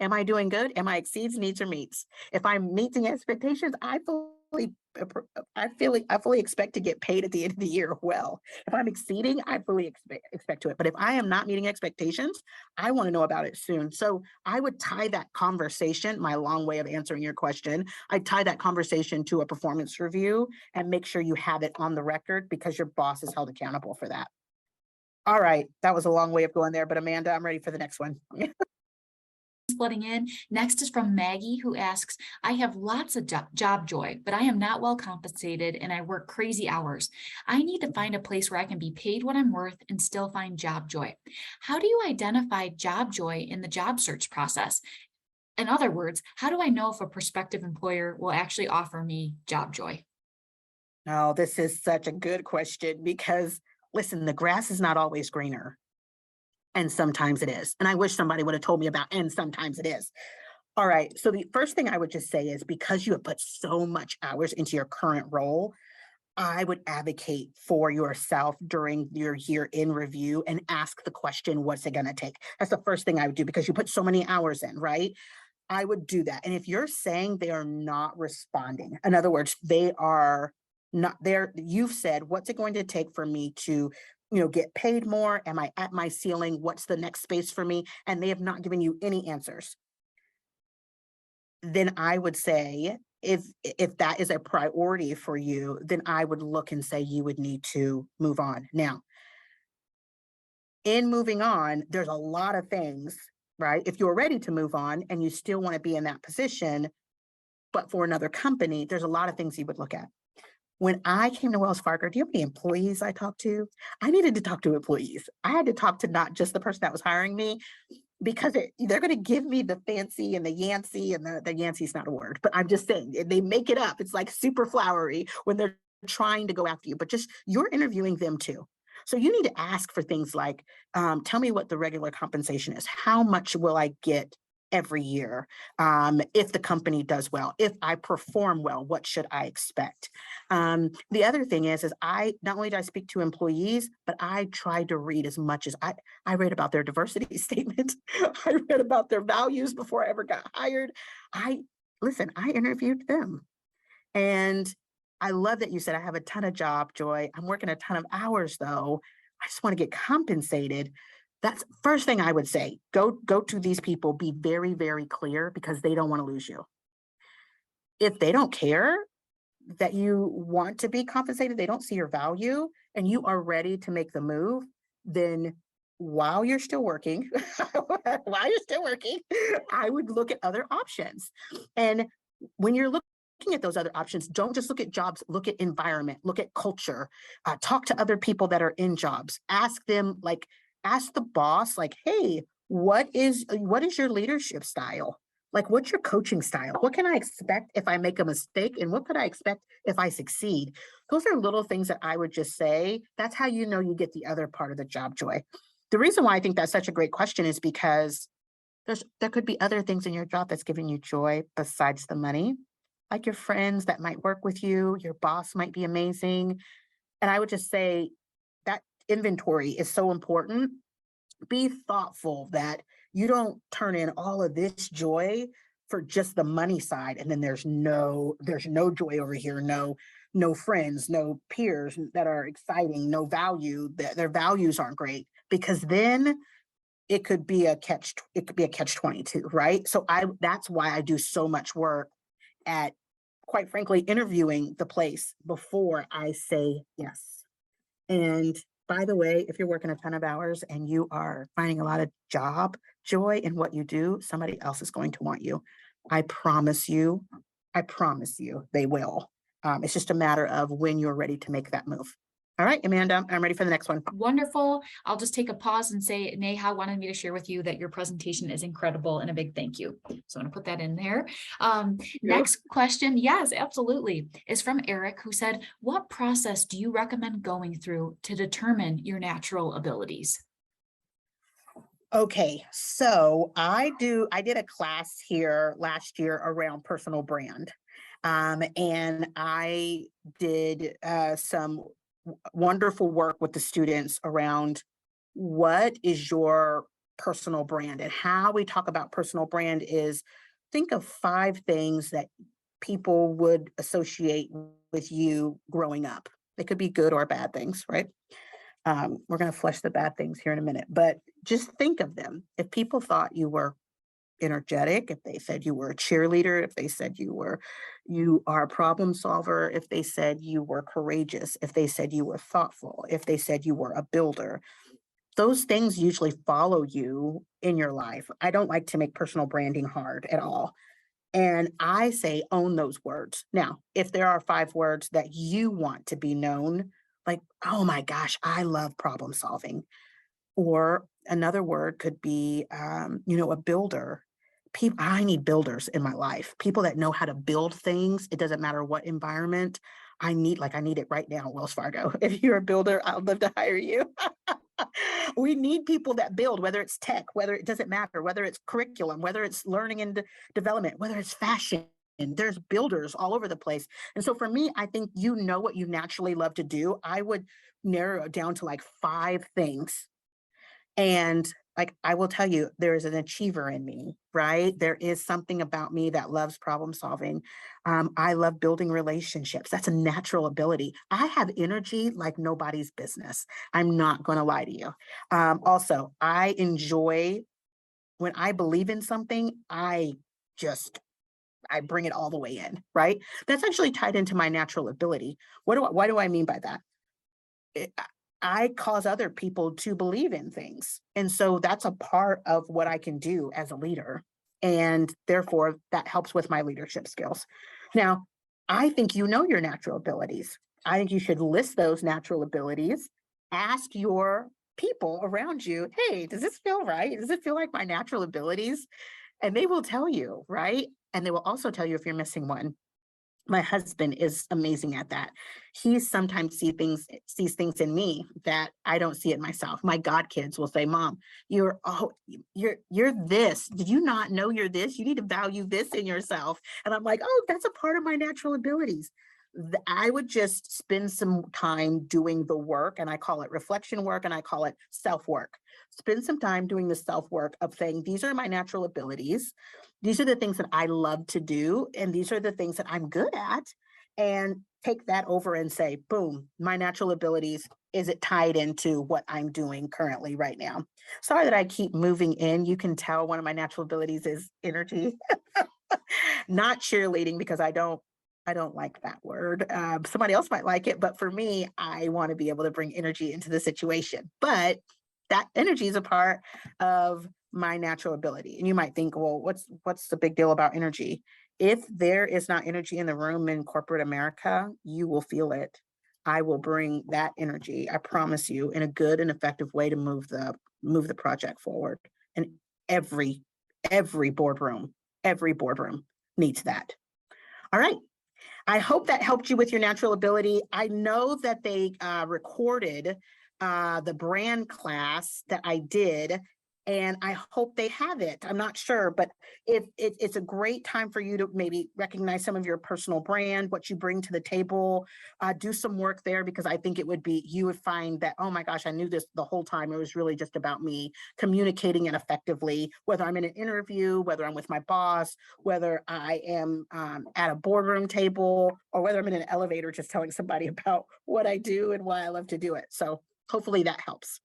Speaker 2: Am I doing good? Am I exceeds, needs, or meets? If I'm meeting expectations, I fully expect to get paid at the end of the year well. If I'm exceeding, I fully expect to it. But if I am not meeting expectations, I want to know about it soon. So I would tie that conversation, my long way of answering your question, I tie that conversation to a performance review and make sure you have it on the record, because your boss is held accountable for that. All right. That was a long way of going there, but Amanda, I'm ready for the next one.
Speaker 1: Flooding in. Next is from Maggie, who asks, I have lots of job joy, but I am not well compensated and I work crazy hours. I need to find a place where I can be paid what I'm worth and still find job joy. How do you identify job joy in the job search process? In other words, how do I know if a prospective employer will actually offer me job joy?
Speaker 2: Oh, this is such a good question because listen, the grass is not always greener. And sometimes it is. And I wish somebody would have told me about, and sometimes it is. All right. So the first thing I would just say is because you have put so much hours into your current role, I would advocate for yourself during your year in review and ask the question, what's it going to take? That's the first thing I would do because you put so many hours in, right? I would do that. And if you're saying they are not responding, in other words, they are not there, you've said, what's it going to take for me to, get paid more? Am I at my ceiling? What's the next space for me? And they have not given you any answers. Then I would say, if that is a priority for you, then I would look and say you would need to move on. Now, in moving on, there's a lot of things, right? If you're ready to move on and you still want to be in that position, but for another company, there's a lot of things you would look at. When I came to Wells Fargo, do you know how many employees I talked to? I needed to talk to employees. I had to talk to not just the person that was hiring me, because they're going to give me the fancy and the Yancey, and the Yancey's not a word, but I'm just saying they make it up. It's like super flowery when they're trying to go after you, but just you're interviewing them too. So you need to ask for things like, tell me what the regular compensation is. How much will I get every year? If the company does well, if I perform well, what should I expect? The other thing is I not only do I speak to employees, but I try to read as much as I read about their diversity statement. I read about their values before I ever got hired. I I interviewed them. And I love that you said I have a ton of job joy. I'm working a ton of hours though. I just want to get compensated. That's first thing I would say. Go to these people, be very, very clear because they don't want to lose you. If they don't care that you want to be compensated, they don't see your value and you are ready to make the move, then while you're still working, I would look at other options. And when you're looking at those other options, don't just look at jobs, look at environment, look at culture, talk to other people that are in jobs, ask them, like, ask the boss, like, hey, what is your leadership style? Like, what's your coaching style? What can I expect if I make a mistake? And what could I expect if I succeed? Those are little things that I would just say. That's how you know you get the other part of the job joy. The reason why I think that's such a great question is because there could be other things in your job that's giving you joy besides the money, like your friends that might work with you, your boss might be amazing. And I would just say that inventory is so important. Be thoughtful that you don't turn in all of this joy for just the money side and then there's no joy over here, no friends, no peers that are exciting, no value, that their values aren't great, because then it could be a catch 22, right? So I that's why I do so much work at, quite frankly, interviewing the place before I say yes. And by the way, if you're working a ton of hours and you are finding a lot of job joy in what you do, somebody else is going to want you. I promise you, I promise you they will. It's just a matter of when you're ready to make that move. All right, Amanda, I'm ready for the next one.
Speaker 1: Wonderful. I'll just take a pause and say Neha wanted me to share with you that your presentation is incredible and a big thank you. So I'm going to put that in there. Next question, yes, absolutely, is from Eric, who said, what process do you recommend going through to determine your natural abilities?
Speaker 2: Okay, so I did a class here last year around personal brand. And I did some wonderful work with the students around what is your personal brand, and how we talk about personal brand is think of 5 things that people would associate with you growing up. They could be good or bad things, right? We're going to flesh the bad things here in a minute, but just think of them. If people thought you were energetic, if they said you were a cheerleader, if they said you are a problem solver, if they said you were courageous, if they said you were thoughtful, if they said you were a builder, those things usually follow you in your life. I don't like to make personal branding hard at all. And I say own those words. Now, if there are 5 words that you want to be known, like, oh my gosh, I love problem solving. Or another word could be, a builder. People, I need builders in my life. People that know how to build things. It doesn't matter what environment. I need it right now, Wells Fargo. If you're a builder, I'd love to hire you. We need people that build, whether it's tech, whether it doesn't matter, whether it's curriculum, whether it's learning and development, whether it's fashion. And there's builders all over the place. And so for me, I think you know what you naturally love to do. I would narrow it down to like 5 things, and like I will tell you, there is an achiever in me, right? There is something about me that loves problem solving. I love building relationships. That's a natural ability. I have energy like nobody's business. I'm not going to lie to you. Also, I enjoy when I believe in something, just I bring it all the way in, right? That's actually tied into my natural ability. Why do I mean by that? it, I cause other people to believe in things. And so that's a part of what I can do as a leader. And therefore, that helps with my leadership skills. Now, I think you know your natural abilities. I think you should list those natural abilities, ask your people around you, hey, does this feel right? Does it feel like my natural abilities? And they will tell you, right? And they will also tell you if you're missing one. My husband is amazing at that. He sometimes sees things in me that I don't see it myself. My god kids will say, "Mom, you're this. Did you not know you're this? You need to value this in yourself." And I'm like, "Oh, that's a part of my natural abilities." I would just spend some time doing the work, and I call it reflection work and I call it self work. Spend some time doing the self work of saying, these are my natural abilities. These are the things that I love to do, and these are the things that I'm good at. And take that over and say, boom, my natural abilities, is it tied into what I'm doing currently right now? Sorry that I keep moving in. You can tell one of my natural abilities is energy, not cheerleading, because I don't like that word. Somebody else might like it, but for me, I want to be able to bring energy into the situation. But that energy is a part of my natural ability. And you might think, well, what's the big deal about energy? If there is not energy in the room in corporate America, you will feel it. I will bring that energy, I promise you, in a good and effective way to move the project forward. And every every boardroom, every boardroom needs that. All right. I hope that helped you with your natural ability. I know that they recorded the brand class that I did, and I hope they have it. I'm not sure, but if it's a great time for you to maybe recognize some of your personal brand, what you bring to the table, do some work there, because I think you would find that, oh my gosh, I knew this the whole time. It was really just about me communicating it effectively, whether I'm in an interview, whether I'm with my boss, whether I am at a boardroom table, or whether I'm in an elevator just telling somebody about what I do and why I love to do it. So hopefully that helps.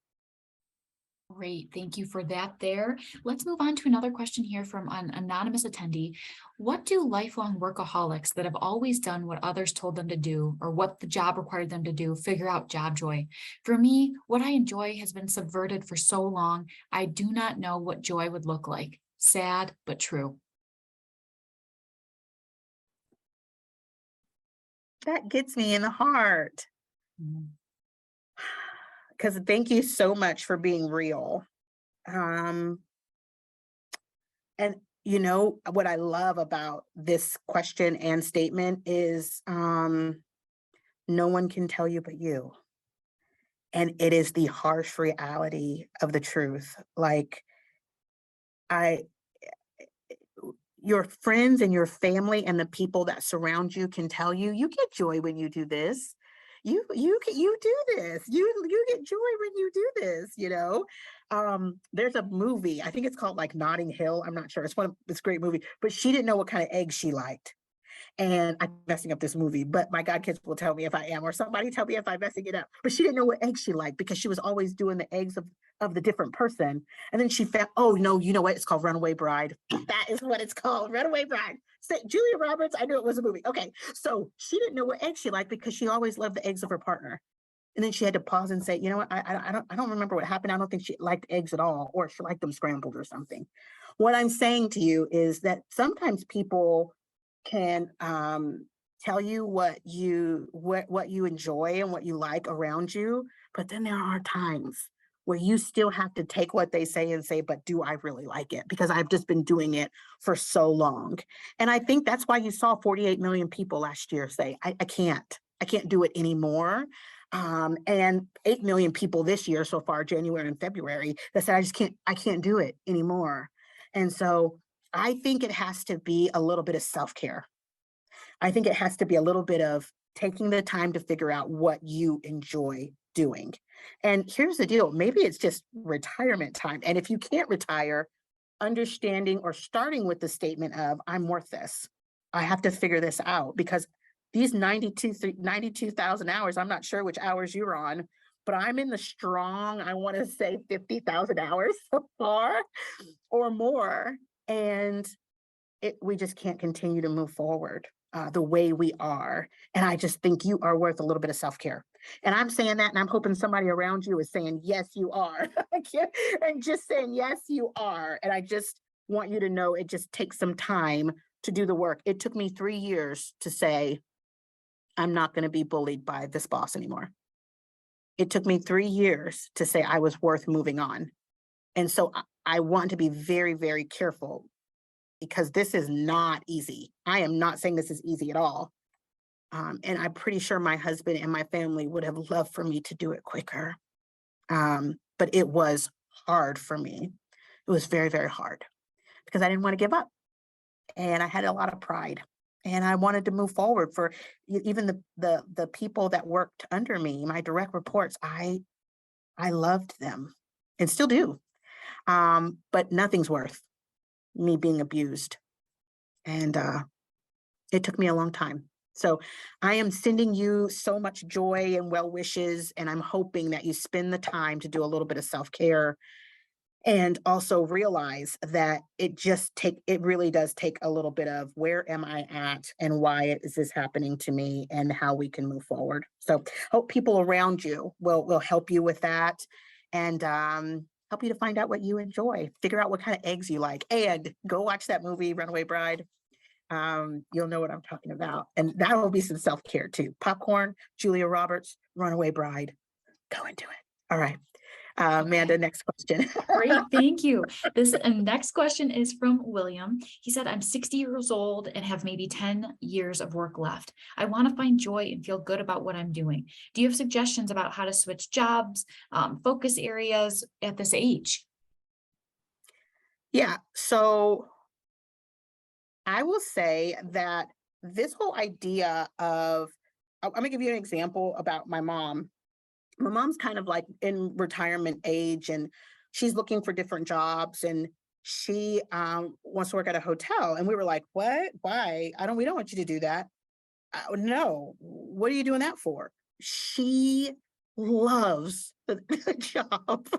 Speaker 1: Great, thank you for that there. Let's move on to another question here from an anonymous attendee. What do lifelong workaholics that have always done what others told them to do or what the job required them to do figure out job joy? For me, what I enjoy has been subverted for so long, I do not know what joy would look like. Sad, but true.
Speaker 2: That gets me in the heart,
Speaker 1: Mm.
Speaker 2: because thank you so much for being real. Um, and what I love about this question and statement is no one can tell you but you. And it is the harsh reality of the truth. Like, I your friends and your family and the people that surround you can tell you, you get joy when you do this. You do this. You get joy when you do this. There's a movie, I think it's called like Notting Hill. I'm not sure. It's a great movie, but she didn't know what kind of eggs she liked. And I'm messing up this movie, but my godkids will tell me if I am, or somebody tell me if I'm messing it up. But she didn't know what eggs she liked because she was always doing the eggs of the different person. And then she found, oh no, you know what? It's called Runaway Bride. That is what it's called, Runaway Bride. So, Julia Roberts, I knew it was a movie. Okay, so she didn't know what eggs she liked because she always loved the eggs of her partner. And then she had to pause and say, you know what, I don't remember what happened. I don't think she liked eggs at all, or she liked them scrambled or something. What I'm saying to you is that sometimes people can tell you what you enjoy and what you like around you, but then there are times where you still have to take what they say and say, but do I really like it? Because I've just been doing it for so long. And I think that's why you saw 48 million people last year say, I can't do it anymore. And 8 million people this year so far, January and February, that said, I can't do it anymore. And so I think it has to be a little bit of self-care. I think it has to be a little bit of taking the time to figure out what you enjoy doing. And here's the deal, maybe it's just retirement time. And if you can't retire, understanding or starting with the statement of, I'm worth this. I have to figure this out because these 92,000 hours, I'm not sure which hours you're on, but I'm in the strong, I want to say 50,000 hours so far or more. And we just can't continue to move forward the way we are. And I just think you are worth a little bit of self care. And I'm saying that, and I'm hoping somebody around you is saying, yes, you are. I can't, and just saying, yes, you are. And I just want you to know it just takes some time to do the work. It took me 3 years to say, I'm not going to be bullied by this boss anymore. It took me 3 years to say I was worth moving on. And so I want to be very, very careful because this is not easy. I am not saying this is easy at all. And I'm pretty sure my husband and my family would have loved for me to do it quicker. But it was hard for me. It was very, very hard because I didn't want to give up. And I had a lot of pride. And I wanted to move forward for even the people that worked under me, my direct reports. I loved them and still do. But nothing's worth me being abused. And it took me a long time. So I am sending you so much joy and well wishes, and I'm hoping that you spend the time to do a little bit of self care and also realize that it really does take a little bit of where am I at and why is this happening to me and how we can move forward. So hope people around you will help you with that and help you to find out what you enjoy, figure out what kind of eggs you like, and go watch that movie Runaway Bride. You'll know what I'm talking about. And that will be some self-care too. Popcorn, Julia Roberts, Runaway Bride. Go into it. All right. Amanda,
Speaker 1: Okay.
Speaker 2: next question.
Speaker 1: Great, thank you. This next question is from William. He said, I'm 60 years old and have maybe 10 years of work left. I want to find joy and feel good about what I'm doing. Do you have suggestions about how to switch jobs, focus areas at this age?
Speaker 2: Yeah. So I will say that this whole idea of, I'm going to give you an example about my mom. My mom's kind of like in retirement age and she's looking for different jobs and she wants to work at a hotel. And we were like, what? Why? We don't want you to do that. No, what are you doing that for? She loves the job.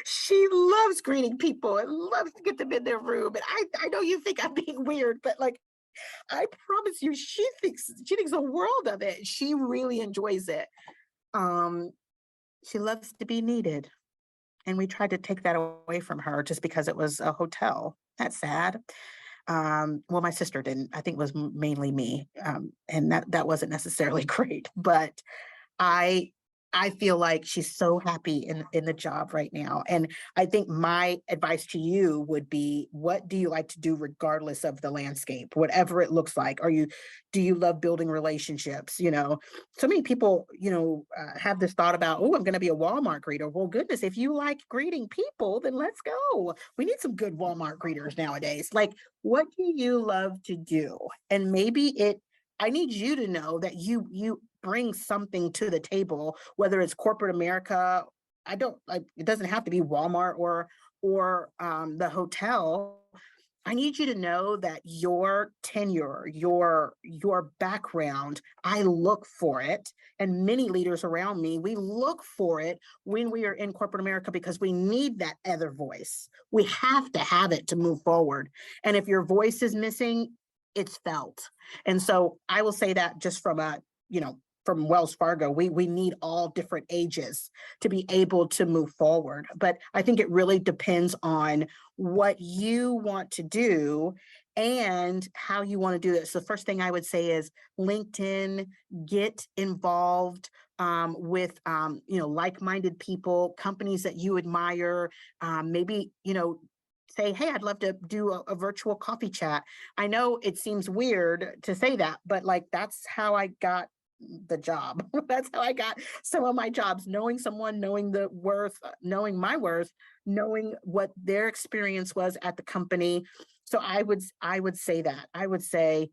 Speaker 2: She loves greeting people and loves to get them in their room. And I know you think I'm being weird, but like, I promise you, she thinks the world of it. She really enjoys it. Um, she loves to be needed. And we tried to take that away from her just because it was a hotel. That's sad. Well, my sister didn't. I think it was mainly me, and that wasn't necessarily great. But I I feel like she's so happy in the job right now. And I think my advice to you would be, what do you like to do regardless of the landscape, whatever it looks like? Do you love building relationships? So many people, have this thought about, oh, I'm going to be a Walmart greeter. Well, goodness, if you like greeting people, then let's go. We need some good Walmart greeters nowadays. Like, what do you love to do? And I need you to know that you bring something to the table, whether it's corporate America. I don't like it doesn't have to be Walmart or the hotel. I need you to know that your tenure, your background, I look for it. And many leaders around me, we look for it when we are in corporate America because we need that other voice. We have to have it to move forward. And if your voice is missing, it's felt. And so I will say that just from from Wells Fargo. We need all different ages to be able to move forward. But I think it really depends on what you want to do and how you want to do it. So the first thing I would say is LinkedIn, get involved with like-minded people, companies that you admire, maybe say, hey, I'd love to do a virtual coffee chat. I know it seems weird to say that, but like that's how I got the job. That's how I got some of my jobs, knowing someone, knowing the worth, knowing my worth, knowing what their experience was at the company. So I would say that. I would say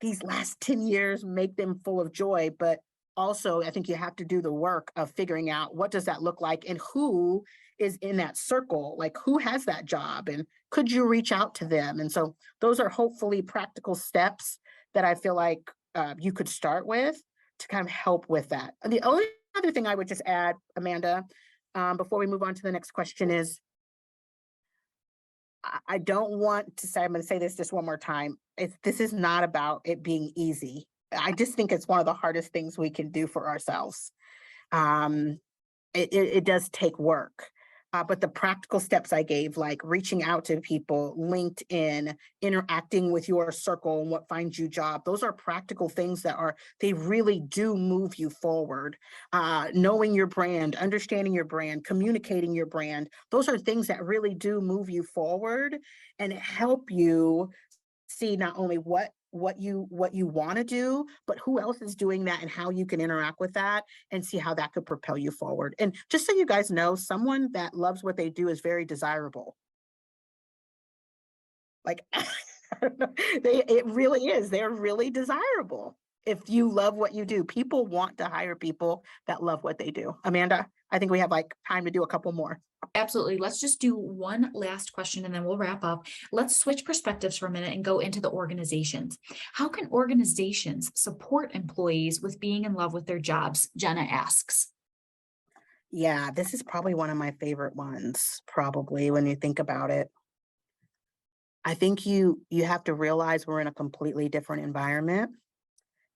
Speaker 2: these last 10 years make them full of joy, but also I think you have to do the work of figuring out what does that look like and who is in that circle, like who has that job and could you reach out to them? And so those are hopefully practical steps that I feel like you could start with to kind of help with that. And the only other thing I would just add, Amanda, before we move on to the next question is, I don't want to say, I'm going to say this just one more time. This is not about it being easy. I just think it's one of the hardest things we can do for ourselves. Um, it does take work. But the practical steps I gave, like reaching out to people, LinkedIn, interacting with your circle and what finds you job, those are practical things they really do move you forward. Knowing your brand, understanding your brand, communicating your brand, those are things that really do move you forward and help you see not only what you want to do, but who else is doing that and how you can interact with that and see how that could propel you forward. And just so you guys know, someone that loves what they do is very desirable. Like I don't know, it really is. They're really desirable. If you love what you do, people want to hire people that love what they do. Amanda, I think we have like time to do a couple more.
Speaker 1: Absolutely. Let's just do one last question and then we'll wrap up. Let's switch perspectives for a minute and go into the organizations. How can organizations support employees with being in love with their jobs? Jenna asks.
Speaker 2: Yeah, this is probably one of my favorite ones, probably when you think about it. I think you have to realize we're in a completely different environment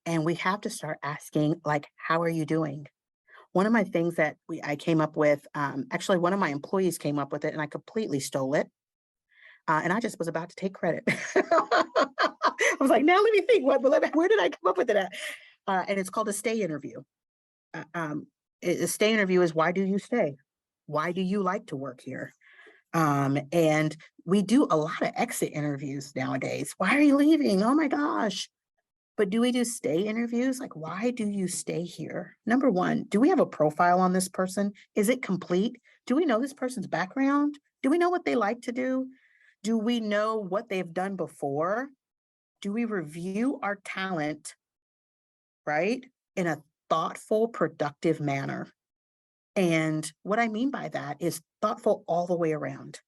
Speaker 2: and we have to start asking like, how are you doing? One of my things that I came up with, actually one of my employees came up with it and I completely stole it. And I just was about to take credit. I was like, now let me think, where did I come up with it at? And it's called a stay interview. Uh, um, a stay interview is, why do you stay? Why do you like to work here? And we do a lot of exit interviews nowadays. Why are you leaving? Oh my gosh. But do we do stay interviews? Like, why do you stay here? Number one, do we have a profile on this person? Is it complete? Do we know this person's background? Do we know what they like to do? Do we know what they've done before? Do we review our talent, right, in a thoughtful, productive manner? And what I mean by that is thoughtful all the way around,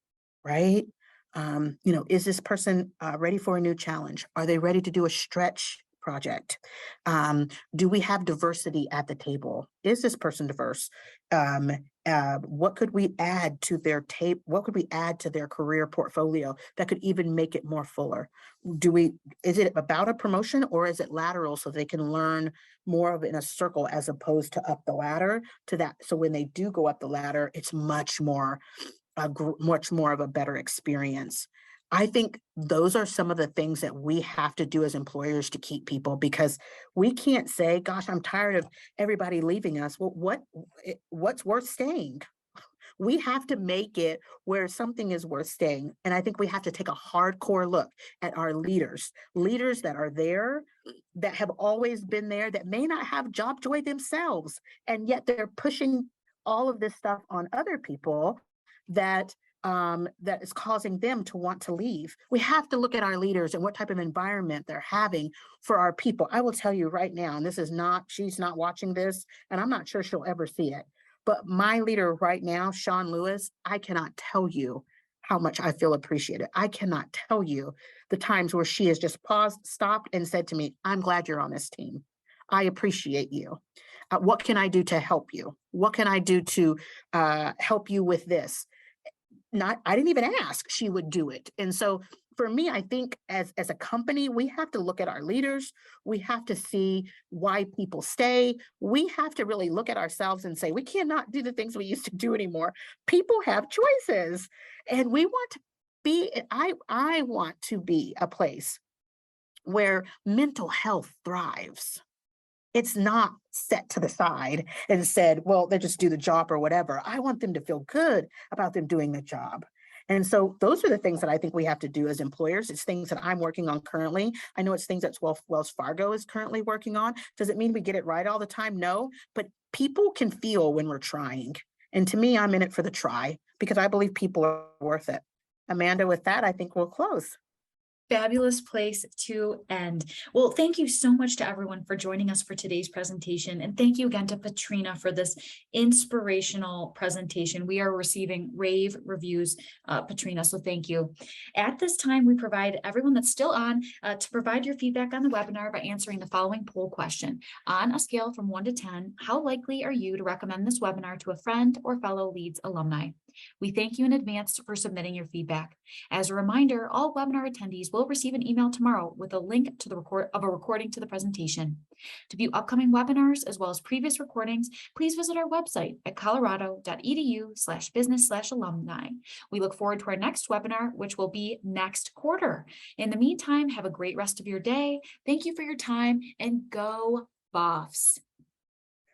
Speaker 2: right? Is this person ready for a new challenge? Are they ready to do a stretch project? Do we have diversity at the table? Is this person diverse? Um, what could we add to their tape? What could we add to their career portfolio that could even make it more fuller? Is it about a promotion or is it lateral so they can learn more of it in a circle as opposed to up the ladder to that? So when they do go up the ladder, it's much more of a better experience. I think those are some of the things that we have to do as employers to keep people, because we can't say, gosh, I'm tired of everybody leaving us. Well, what's worth staying? We have to make it where something is worth staying. And I think we have to take a hardcore look at our leaders that are there, that have always been there, that may not have job joy themselves, and yet they're pushing all of this stuff on other people that that is causing them to want to leave. We have to look at our leaders and what type of environment they're having for our people. I will tell you right now, and this is not, she's not watching this, and I'm not sure she'll ever see it, but my leader right now, Sean Lewis, I cannot tell you how much I feel appreciated. I cannot tell you the times where she has just paused, stopped, and said to me, I'm glad you're on this team. I appreciate you. What can I do to help you? What can I do to help you with this? I didn't even ask, she would do it. And so for me, I think as a company, we have to look at our leaders. We have to see why people stay. We have to really look at ourselves and say, we cannot do the things we used to do anymore. People have choices, and we want to be, I want to be a place where mental health thrives. It's not set to the side and said, well, they just do the job or whatever. I want them to feel good about them doing the job. And so those are the things that I think we have to do as employers. It's things that I'm working on currently. I know it's things that Wells Fargo is currently working on. Does it mean we get it right all the time? No, but people can feel when we're trying. And to me, I'm in it for the try because I believe people are worth it. Amanda, with that, I think we'll close.
Speaker 1: Fabulous place to end. Well, thank you so much to everyone for joining us for today's presentation. And thank you again to Patrina for this inspirational presentation. We are receiving rave reviews, Patrina, so thank you. At this time, we provide everyone that's still on to provide your feedback on the webinar by answering the following poll question. On a scale from 1 to 10, how likely are you to recommend this webinar to a friend or fellow Leeds alumni? We thank you in advance for submitting your feedback. As a reminder, all webinar attendees will receive an email tomorrow with a link to the recording to the presentation. To view upcoming webinars as well as previous recordings, please visit our website at colorado.edu/business/alumni. We look forward to our next webinar, which will be next quarter. In the meantime, have a great rest of your day. Thank you for your time and go Buffs.